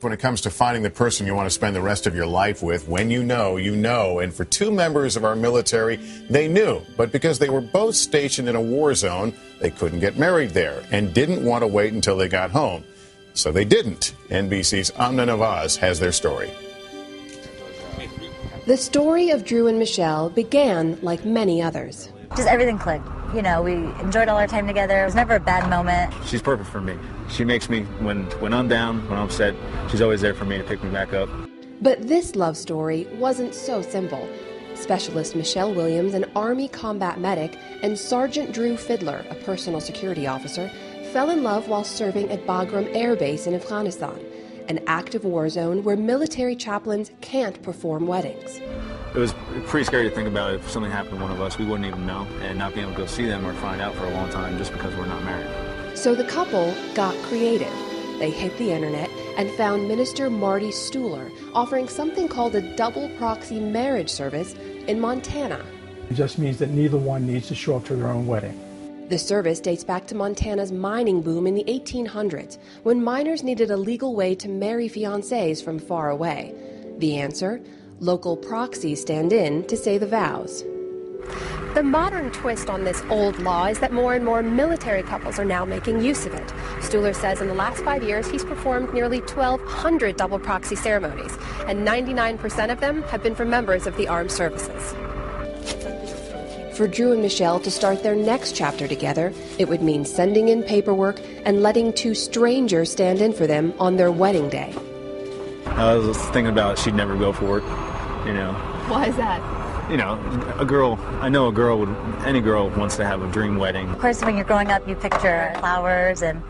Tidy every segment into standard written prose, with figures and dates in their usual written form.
When it comes to finding the person you want to spend the rest of your life with, when you know, you know. And for two members of our military, they knew. But because they were both stationed in a war zone, they couldn't get married there and didn't want to wait until they got home. So they didn't. NBC's Amna Nawaz has their story. The story of Drew and Michelle began like many others. Just everything clicked. You know, we enjoyed all our time together. It was never a bad moment. She's perfect for me. She makes me, when I'm down, when I'm upset, she's always there for me to pick me back up. But this love story wasn't so simple. Specialist Michelle Williams, an Army combat medic, and Sergeant Drew Fiddler, a personal security officer, fell in love while serving at Bagram Air Base in Afghanistan, an active war zone where military chaplains can't perform weddings. It was pretty scary to think about if something happened to one of us, we wouldn't even know, and not being able to go see them or find out for a long time just because we're not married. So the couple got creative. They hit the internet and found Minister Marty Stuhler offering something called a double proxy marriage service in Montana. It just means that neither one needs to show up to their own wedding. The service dates back to Montana's mining boom in the 1800s, when miners needed a legal way to marry fiancés from far away. The answer? Local proxies stand in to say the vows. The modern twist on this old law is that more and more military couples are now making use of it. Stuhler says in the last 5 years he's performed nearly 1,200 double proxy ceremonies, and 99% of them have been for members of the armed services. For Drew and Michelle to start their next chapter together, it would mean sending in paperwork and letting two strangers stand in for them on their wedding day. I was thinking about she'd never go for it, you know. Why is that? You know, any girl wants to have a dream wedding. Of course, when you're growing up, you picture flowers and,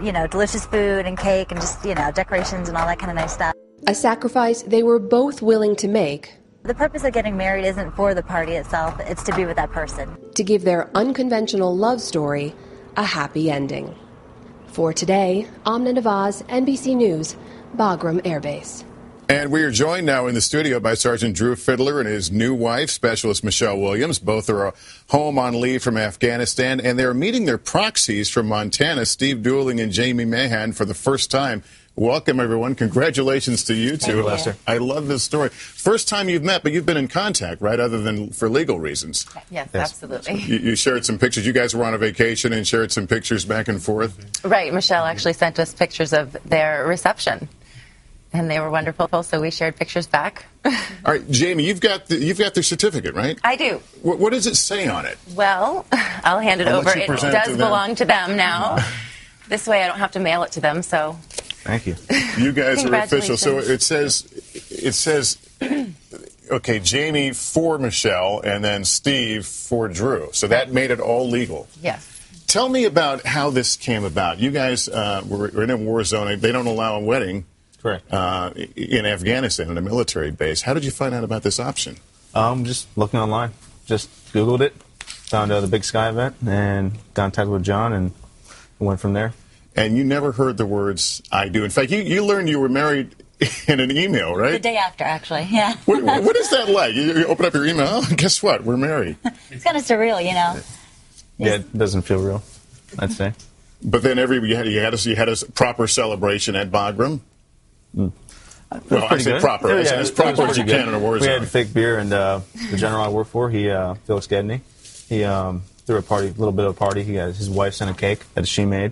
you know, delicious food and cake and just, you know, decorations and all that kind of nice stuff. A sacrifice they were both willing to make. The purpose of getting married isn't for the party itself, it's to be with that person. To give their unconventional love story a happy ending. For today, Amna Nawaz, NBC News, Bagram Air Base. And we are joined now in the studio by Sergeant Drew Fiddler and his new wife, Specialist Michelle Williams. Both are home on leave from Afghanistan, and they're meeting their proxies from Montana, Steve Dooling and Jamie Mahan, for the first time. Welcome, everyone. Congratulations to you two. Thank you. I love this story. First time you've met, but you've been in contact, right, other than for legal reasons? Yes. Absolutely. You shared some pictures. You guys were on a vacation and shared some pictures back and forth? Right. Michelle actually sent us pictures of their reception, and they were wonderful, so we shared pictures back. All right, Jamie, you've got the certificate, right? I do. What does it say on it? Well, I'll hand it over. It does belong to them now. This way I don't have to mail it to them, so... Thank you. You guys are official. So it says, okay, Jamie for Michelle and then Steve for Drew. So that made it all legal. Yes. Tell me about how this came about. You guys were in a war zone. They don't allow a wedding. Correct. In Afghanistan, in a military base. How did you find out about this option? Just looking online. Just Googled it, found the Big Sky event, and got in touch with John, and went from there. And you never heard the words, I do. In fact, you learned you were married in an email, right? The day after, actually, yeah. What is that like? You open up your email, oh, guess what? We're married. It's kind of surreal, you know. Yeah, it doesn't feel real, I'd say. But then you had a proper celebration at Bagram? Well, I say good. proper. Yeah, as proper as you can in a war zone. We had fake beer, and the general I work for, Felix Gedney, he threw a little bit of a party. His wife sent a cake that she made,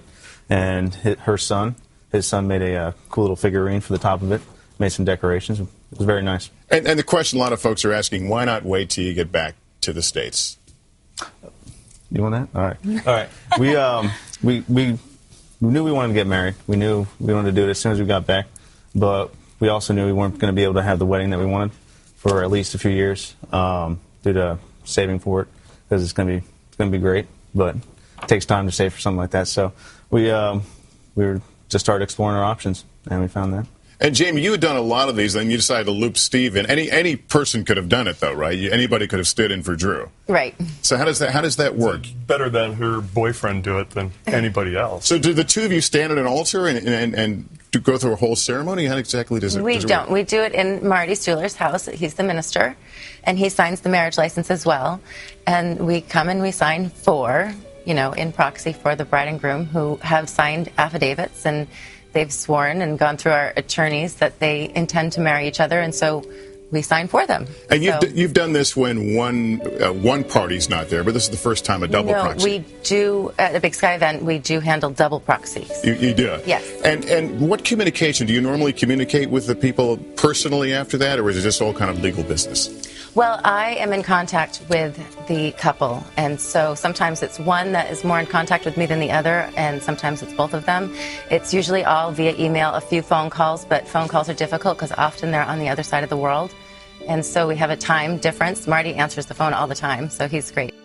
and his son made a cool little figurine for the top of it, made some decorations. It was very nice. And the question a lot of folks are asking, why not wait till you get back to the States? You want that? All right. We knew we wanted to get married. We knew we wanted to do it as soon as we got back, but we also knew we weren't going to be able to have the wedding that we wanted for at least a few years due to saving for it, because it's going to be great, but it takes time to save for something like that. So we just started exploring our options, and we found that. And Jamie, you had done a lot of these, and you decided to loop Steve in. Any person could have done it, though, right? Anybody could have stood in for Drew. Right. So how does that work? It's better than her boyfriend do it than anybody else. So do the two of you stand at an altar and go through a whole ceremony? How exactly does it work? We don't. We do it in Marty Stuhler's house. He's the minister, and he signs the marriage license as well. And we come and we sign in proxy for the bride and groom, who have signed affidavits, and they've sworn and gone through our attorneys that they intend to marry each other, and so we sign for them. And you've done this when one party's not there, but this is the first time a double proxy. We do, at a Big Sky event, we do handle double proxies. You do? Yes. And what communication? Do you normally communicate with the people personally after that, or is it just all kind of legal business? Well, I am in contact with the couple, and so sometimes it's one that is more in contact with me than the other, and sometimes it's both of them. It's usually all via email, a few phone calls, but phone calls are difficult because often they're on the other side of the world. And so we have a time difference. Marty answers the phone all the time, so he's great.